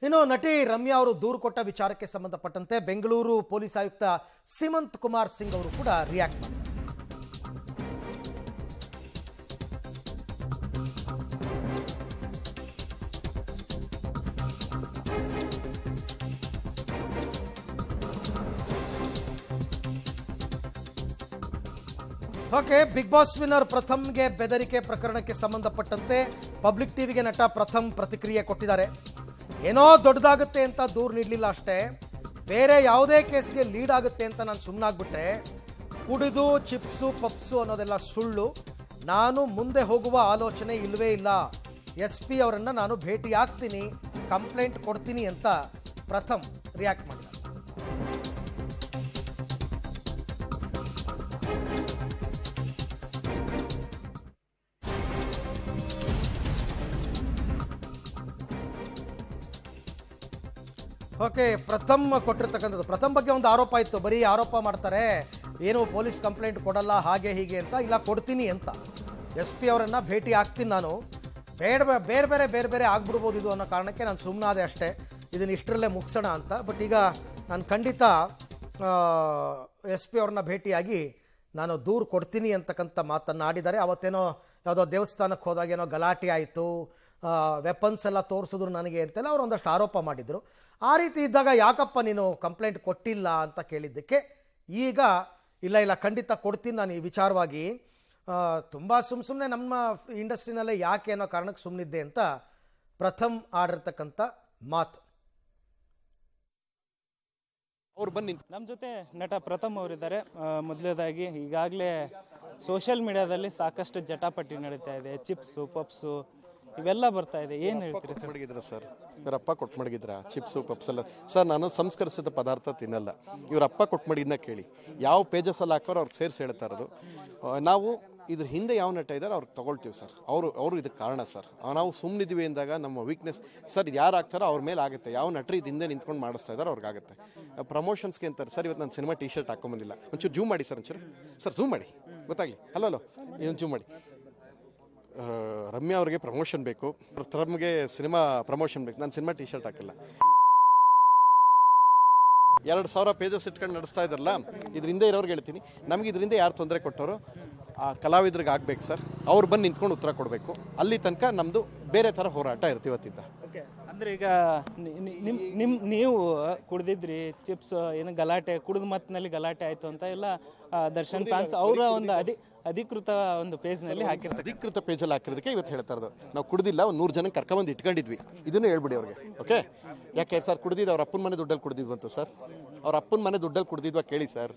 ಇನ್ನು ನಟಿ ರಮ್ಯಾ ಅವರು ದೂರು ಕೊಟ್ಟ ವಿಚಾರಕ್ಕೆ ಸಂಬಂಧಪಟ್ಟಂತೆ ಬೆಂಗಳೂರು ಪೊಲೀಸ್ ಆಯುಕ್ತ ಸಿಮಂತ್ ಕುಮಾರ್ ಸಿಂಗ್ ಅವರು ಕೂಡ ರಿಯಾಕ್ಟ್ ಮಾಡಿದ್ದಾರೆ. ಓಕೆ, ಬಿಗ್ ಬಾಸ್ ವಿನ್ನರ್ ಪ್ರಥಮ್ಗೆ ಬೆದರಿಕೆ ಪ್ರಕರಣಕ್ಕೆ ಸಂಬಂಧಪಟ್ಟಂತೆ ಪಬ್ಲಿಕ್ ಟಿವಿಗೆ ನಟ ಪ್ರಥಮ್ ಪ್ರತಿಕ್ರಿಯೆ ಕೊಟ್ಟಿದ್ದಾರೆ. ಏನೋ ದೊಡ್ಡದಾಗುತ್ತೆ ಅಂತ ದೂರು ನೀಡಲಿಲ್ಲ ಅಷ್ಟೇ, ಬೇರೆ ಯಾವುದೇ ಕೇಸ್ಗೆ ಲೀಡ್ ಆಗುತ್ತೆ ಅಂತ ನಾನು ಸುಮ್ಮನಾಗ್ಬಿಟ್ಟೆ. ಕುಡಿದು ಚಿಪ್ಸು ಪಪ್ಸು ಅನ್ನೋದೆಲ್ಲ ಸುಳ್ಳು. ನಾನು ಮುಂದೆ ಹೋಗುವ ಆಲೋಚನೆ ಇಲ್ಲವೇ ಇಲ್ಲ. SP ಅವರನ್ನು ನಾನು ಭೇಟಿ ಆಗ್ತೀನಿ, ಕಂಪ್ಲೇಂಟ್ ಕೊಡ್ತೀನಿ ಅಂತ ಪ್ರಥಮ್ ರಿಯಾಕ್ಟ್ ಮಾಡಿದ್ದಾರೆ. ಓಕೆ, ಪ್ರಥಮ್ ಕೊಟ್ಟಿರ್ತಕ್ಕಂಥದ್ದು, ಪ್ರಥಮ್ ಬಗ್ಗೆ ಒಂದು ಆರೋಪ ಇತ್ತು. ಬರೀ ಆರೋಪ ಮಾಡ್ತಾರೆ, ಏನು ಪೊಲೀಸ್ ಕಂಪ್ಲೇಂಟ್ ಕೊಡಲ್ಲ ಹಾಗೆ ಹೀಗೆ ಅಂತ. ಇಲ್ಲ, ಕೊಡ್ತೀನಿ ಅಂತ. SP ಅವರನ್ನು ಭೇಟಿ ಆಗ್ತೀನಿ ನಾನು. ಬೇರೆ ಬೇರೆ ಆಗ್ಬಿಡ್ಬೋದು ಇದು ಅನ್ನೋ ಕಾರಣಕ್ಕೆ ನಾನು ಸುಮ್ಮನಾದೆ ಅಷ್ಟೇ. ಇದನ್ನು ಇಷ್ಟರಲ್ಲೇ ಮುಗಿಸೋಣ ಅಂತ. ಬಟ್ ಈಗ ನಾನು ಖಂಡಿತ SP ಅವ್ರನ್ನ ಭೇಟಿಯಾಗಿ ನಾನು ದೂರು ಕೊಡ್ತೀನಿ ಅಂತಕ್ಕಂಥ ಮಾತನ್ನು ಆಡಿದ್ದಾರೆ. ಅವತ್ತೇನೋ ಯಾವುದೋ ದೇವಸ್ಥಾನಕ್ಕೆ ಹೋದಾಗ ಏನೋ ಗಲಾಟೆ ಆಯಿತು, ವೆಪನ್ಸ್ ಎಲ್ಲ ತೋರಿಸಿದ್ರು ನನಗೆ ಅಂತೆಲ್ಲ ಅವರು ಒಂದಷ್ಟು ಆರೋಪ ಮಾಡಿದರು. ಆ ರೀತಿ ಇದ್ದಾಗ ಯಾಕಪ್ಪ ನೀನು ಕಂಪ್ಲೇಂಟ್ ಕೊಟ್ಟಿಲ್ಲ ಅಂತ ಕೇಳಿದ್ದಕ್ಕೆ ಈಗ ಇಲ್ಲ ಖಂಡಿತ ಕೊಡ್ತೀನಿ ನಾನು ಈ ವಿಚಾರವಾಗಿ. ತುಂಬ ಸುಮ್ಮನೆ ನಮ್ಮ ಇಂಡಸ್ಟ್ರಿನಲ್ಲೇ ಯಾಕೆ ಅನ್ನೋ ಕಾರಣಕ್ಕೆ ಸುಮ್ಮನಿದ್ದೆ ಅಂತ ಪ್ರಥಮ್ ಆಡಿರ್ತಕ್ಕಂಥ ಮಾತು. ಅವ್ರು ಬನ್ನಿ. ನಮ್ಮ ಜೊತೆ ನಟ ಪ್ರಥಮ್ ಅವರಿದ್ದಾರೆ. ಮೊದಲನೇದಾಗಿ ಈಗಾಗಲೇ ಸೋಷಿಯಲ್ ಮೀಡಿಯಾದಲ್ಲಿ ಸಾಕಷ್ಟು ಜಟಾಪಟಿ ನಡೀತಾ ಇದೆ. ಚಿಪ್ಸು ಪಪ್ಸು ಇವೆಲ್ಲ ಬರ್ತಾ ಇದೆ, ಏನು ಹೇಳ್ತೀರಿ ಸರ್? ಮಡಗಿದ್ರ ಸರ್, ಇವರಪ್ಪ ಕೊಟ್ಟು ಮಡಗಿದ್ರ ಚಿಪ್ಸು ಪಪ್ಸ್ ಎಲ್ಲ? ಸರ್, ನಾನು ಸಂಸ್ಕರಿಸಿದ ಪದಾರ್ಥ ತಿನ್ನಲ್ಲ. ಇವರಪ್ಪ ಕೊಟ್ಟು ಮಡಗಿದ್ನ ಕೇಳಿ. ಯಾವ ಪೇಜಸ್ ಅಲ್ಲಿ ಹಾಕೋರು ಅವ್ರಿಗೆ ಸೇರಿಸಿ ಹೇಳ್ತಾ ಇರೋದು. ನಾವು ಇದ್ರ ಹಿಂದೆ ಯಾವ ನಟ ಇದ್ದಾರೆ ಅವ್ರಿಗೆ ತಗೊಳ್ತೀವಿ ಸರ್. ಅವರು ಇದಕ್ಕೆ ಕಾರಣ ಸರ್. ನಾವು ಸುಮ್ಮನಿದ್ವಿ ಅಂದಾಗ ನಮ್ಮ ವೀಕ್ನೆಸ್ ಸರ್, ಇದು ಯಾರು ಆಗ್ತಾರೋ ಅವ್ರ ಮೇಲೆ ಆಗುತ್ತೆ. ಯಾವ ನಟರು ಇದು ಹಿಂದೆ ನಿಂತ್ಕೊಂಡು ಮಾಡಿಸ್ತಾ ಇದ್ದಾರೆ ಅವ್ರಿಗಾಗುತ್ತೆ. ಪ್ರಮೋಷನ್ಸ್ಗೆ ಅಂತಾರೆ ಸರ್. ಇವತ್ತು ನಾನು ಸಿನಿಮಾ T-ಶರ್ಟ್ ಹಾಕೊಂಬಂದಿಲ್ಲ. ಒಂಚೂರು ಜೂಮ್ ಮಾಡಿ ಸರ್, ಒಂಚೂರು ಸರ್ ಜೂಮ್ ಮಾಡಿ ಗೊತ್ತಾಗಲಿ. ಹಲೋ ಇನ್ನೊಂದು ಜೂಮ್ ಮಾಡಿ. ರಮ್ಯಾ ಅವ್ರಿಗೆ ಪ್ರಮೋಷನ್ ಬೇಕು, ಪ್ರಥಮ್ಗೆ ಸಿನಿಮಾ ಪ್ರಮೋಷನ್ ಬೇಕು. ನಾನು ಸಿನಿಮಾ T-ಶರ್ಟ್ ಹಾಕಿಲ್ಲ. 2,000 ಪೇಜಸ್ ಇಟ್ಕೊಂಡು ನಡೆಸ್ತಾ ಇದ್ದಾರಲ್ಲ, ಇದರಿಂದ ಇರೋರ್ಗೆ ಹೇಳ್ತೀನಿ, ನಮ್ಗೆ ಇದರಿಂದ ಯಾರು ತೊಂದರೆ ಕೊಟ್ಟವರು ಆ ಕಲಾವಿದ್ರಿಗೆ ಆಗ್ಬೇಕು ಸರ್. ಅವ್ರು ಬಂದು ನಿಂತ್ಕೊಂಡು ಉತ್ತರ ಕೊಡಬೇಕು. ಅಲ್ಲಿ ತನಕ ನಮ್ಮದು ಬೇರೆ ಥರ ಹೋರಾಟ ಇರ್ತೀವತ್ತಿದ್ದ. ಓಕೆ, ಅಂದರೆ ಈಗ ನೀವು ಕುಡ್ದಿದ್ರಿ, ಚಿಪ್ಸ್ ಏನು ಗಲಾಟೆ, ಕುಡಿದ ಮತ್ತಿನಲ್ಲಿ ಗಲಾಟೆ ಆಯಿತು ಅಂತ ಎಲ್ಲ ದರ್ಶನ್ ಫ್ಯಾನ್ಸ್ ಅವರ ಒಂದು ಅಧಿಕೃತ ಒಂದು ಪೇಜ್ನಲ್ಲಿ ಹಾಕಿರ್ತಾರೆ. ಅಧಿಕೃತ ಪೇಜಲ್ಲಿ ಹಾಕಿರೋದಕ್ಕೆ ಇವತ್ತು ಹೇಳ್ತಾ ಇರೋದು. ನಾವು ಕುಡ್ದಿಲ್ಲ, ಒಂದು 100 ಜನಕ್ಕೆ ಕರ್ಕೊಂಬಂದು ಇಟ್ಕೊಂಡಿದ್ವಿ. ಇದನ್ನು ಹೇಳ್ಬಿಡಿ ಅವ್ರಿಗೆ. ಓಕೆ, ಯಾಕೆ ಸರ್ ಕುಡ್ದಿದ್ದು? ಅವ್ರ ಅಪ್ಪನ ಮನೆ ದುಡ್ಡಲ್ಲಿ ಕುಡ್ದಿದ್ವಂತ ಸರ್. ಅವ್ರ ಅಪ್ಪನ ಮನೆ ದುಡ್ಡಲ್ಲಿ ಕುಡ್ದಿದ್ವಾ ಕೇಳಿ ಸರ್.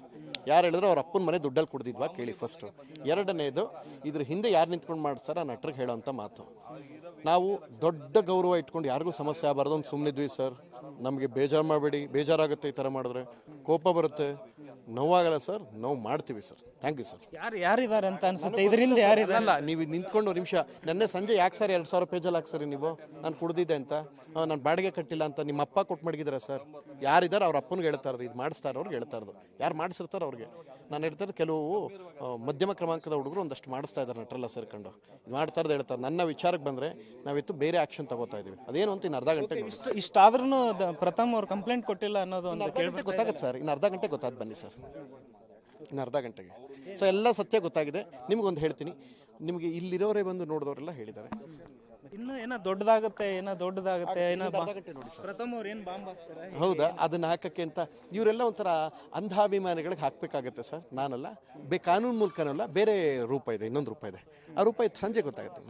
ಯಾರು ಹೇಳಿದ್ರು ಅವ್ರ ಅಪ್ಪನ ಮನೆ ದುಡ್ಡಲ್ಲಿ ಕುಡ್ದಿದ್ವಾ ಕೇಳಿ ಫಸ್ಟು. ಎರಡನೇದು, ಇದ್ರ ಹಿಂದೆ ಯಾರು ನಿಂತ್ಕೊಂಡು ಮಾಡ್ತಾರ ಆ ನಟರಿಗೆ ಹೇಳೋಂಥ ಮಾತು. ನಾವು ದೊಡ್ಡ ಗೌರವ ಇಟ್ಕೊಂಡು ಯಾರಿಗೂ ಸಮಸ್ಯೆ ಆಗಬಾರ್ದು ಅಂತ ಸುಮ್ಮನಿದ್ವಿ ಸರ್. ನಮಗೆ ಬೇಜಾರು ಮಾಡಬೇಡಿ, ಬೇಜಾರಾಗುತ್ತೆ ಈ ಥರ ಮಾಡಿದ್ರೆ, ಕೋಪ ಬರುತ್ತೆ, ನೋವಾಗಲ್ಲ ಸರ್. ನಾವು ಮಾಡ್ತೀವಿ ಸರ್. Thank you sir. ಯಾರಿದ್ದಾರೆ ಅಂತ ಅನ್ಸುತ್ತೆ ಇದರಿಂದ? ಯಾರಿಲ್ಲ, ನೀವು ನಿಂತ್ಕೊಂಡು ನಿಮಿಷ. ನೆನ್ನೆ ಸಂಜೆ ಯಾಕೆ ಸರ್ 2,000 ಪೇಜಲ್ಲಿ ಹಾಕ್ಸರಿ ನೀವು? ನಾನು ಕುಡ್ದಿದ್ದೆ ಅಂತ, ನಾನು ಬಾಡಿಗೆ ಕಟ್ಟಿಲ್ಲ ಅಂತ ನಿಮ್ಮ ಅಪ್ಪ ಕೊಟ್ಟು ಮಡಗಿದ್ರೆ ಸರ್. ಯಾರಿದ್ದಾರೆ ಅವ್ರ ಅಪ್ಪನಿಗೆ ಹೇಳ್ತಾ ಇರೋದು, ಇದು ಮಾಡಿಸ್ತಾ ಇರೋರ್ಗೆ ಹೇಳ್ತಾ ಇರೋದು. ಯಾರು ಮಾಡಿಸಿರ್ತಾರೆ ಅವ್ರಿಗೆ ನಾನು ಹೇಳ್ತಾರೆ. ಕೆಲವು ಮಧ್ಯಮ ಕ್ರಮಾಂಕದ ಹುಡುಗರು ಒಂದಷ್ಟು ಮಾಡಿಸ್ತಾ ಇದ್ದಾರೆ, ನಟರೆಲ್ಲ ಸೇರ್ಕೊಂಡು ಮಾಡ್ತಾ ಇರೋದು ಹೇಳ್ತಾರೆ. ನನ್ನ ವಿಚಾರಕ್ಕೆ ಬಂದರೆ ನಾವಿತ್ತು ಬೇರೆ ಆ್ಯಕ್ಷನ್ ತಗೋತಾ ಇದೀವಿ. ಅದೇನು ಅಂತ ಇನ್ನು ಅರ್ಧ ಗಂಟೆ. ಇಷ್ಟಾದ್ರೂ ಪ್ರಥಮ್ ಅವ್ರು ಕಂಪ್ಲೇಂಟ್ ಕೊಟ್ಟಿಲ್ಲ ಅನ್ನೋದು ಒಂದು ಗೊತ್ತಾಗುತ್ತೆ ಸರ್. ಇನ್ನು ಅರ್ಧ ಗಂಟೆ ಗೊತ್ತಾದ್ ಬನ್ನಿ ಸರ್, ಇನ್ನು ಅರ್ಧ ಗಂಟೆಗೆ. ಸೊ ಎಲ್ಲ ಸತ್ಯ ಗೊತ್ತಾಗಿದೆ. ನಿಮ್ಗೊಂದು ಹೇಳ್ತೀನಿ, ನಿಮಗೆ ಇಲ್ಲಿರೋರೇ ಬಂದು ನೋಡಿದವರೆಲ್ಲ ಹೇಳಿದ್ದಾರೆ ಇನ್ನು ಏನೋ ದೊಡ್ಡದಾಗುತ್ತೆ ಪ್ರಥಮ್ ಅವ್ರು ಏನು ಬಾಂಬ್ ಹಾಕ್ತಾರೆ. ಹೌದಾ? ಅದನ್ನ ಹಾಕಕ್ಕೆ ಅಂತ ಇವರೆಲ್ಲ ಒಂಥರ ಅಂಧಾಭಿಮಾನಿಗಳಿಗೆ ಹಾಕ್ಬೇಕಾಗತ್ತೆ ಸರ್. ನಾನಲ್ಲ, ಕಾನೂನು ಮೂಲಕನಲ್ಲ, ಬೇರೆ ರೂಪ ಇದೆ, ಇನ್ನೊಂದು ರೂಪ ಇದೆ. ಆ ರೂಪ ಇದು ಸಂಜೆ ಗೊತ್ತಾಗುತ್ತೆ.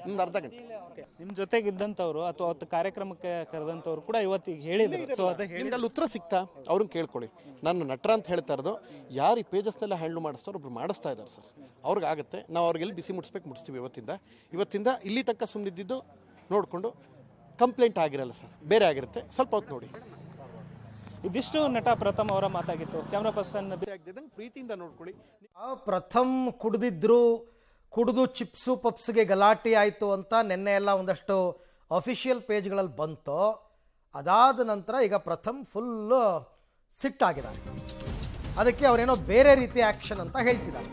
ಒಂದು ಅರ್ಧ ಗಂಟೆ. ನಿಮ್ಮ ಜೊತೆಗಿದ್ದಂಥವ್ರು ಅಥವಾ ಅವತ್ತು ಕಾರ್ಯಕ್ರಮಕ್ಕೆ ಕರೆದಂಥವ್ರು ಕೂಡ ಇವತ್ತಿಗೆ ಹೇಳಿದ್ರು. ಸೊ ಅದೇ ಅಲ್ಲಿ ಉತ್ತರ ಸಿಗ್ತಾ ಅವ್ರನ್ನ ಕೇಳ್ಕೊಳ್ಳಿ. ನಾನು ನಟರ ಅಂತ ಹೇಳ್ತಾ ಇರೋದು, ಯಾರು ಈ ಪೇಜಸ್ನೆಲ್ಲ ಹ್ಯಾಂಡ್ಲ್ ಮಾಡಿಸ್ತಾರೋ ಒಬ್ರು ಮಾಡಿಸ್ತಾ ಇದ್ದಾರೆ ಸರ್. ಅವ್ರಿಗಾಗುತ್ತೆ. ನಾವು ಅವ್ರಿಗೆಲ್ಲಿ ಬಿಸಿ ಮುಟ್ಟಿಸ್ತೀವಿ. ಇವತ್ತಿಂದ ಇಲ್ಲಿ ತನಕ ಸುಮ್ಮನಿದ್ದು ನೋಡಿಕೊಂಡು ಕಂಪ್ಲೇಂಟ್ ಆಗಿರಲ್ಲ ಸರ್, ಬೇರೆ ಆಗಿರುತ್ತೆ. ಸ್ವಲ್ಪ ಹೊತ್ತು ನೋಡಿ. ಇದಿಷ್ಟು ನಟ ಪ್ರಥಮ್ ಅವರ ಮಾತಾಗಿತ್ತು. ಕ್ಯಾಮ್ರಾ ಪರ್ಸನ್ ಪ್ರೀತಿಯಿಂದ ನೋಡ್ಕೊಳ್ಳಿ. ಪ್ರಥಮ್ ಕುಡಿದು ಚಿಪ್ಸು ಪಪ್ಸ್ಗೆ ಗಲಾಟೆ ಆಯಿತು ಅಂತ ನಿನ್ನೆ ಎಲ್ಲ ಒಂದಷ್ಟು ಅಫಿಷಿಯಲ್ ಪೇಜ್ಗಳಲ್ಲಿ ಬಂತು. ಅದಾದ ನಂತರ ಈಗ ಪ್ರಥಮ್ ಫುಲ್ಲು ಸಿಟ್ಟಾಗಿದ್ದಾರೆ. ಅದಕ್ಕೆ ಅವರೇನೋ ಬೇರೆ ರೀತಿ ಆ್ಯಕ್ಷನ್ ಅಂತ ಹೇಳ್ತಿದ್ದಾರೆ.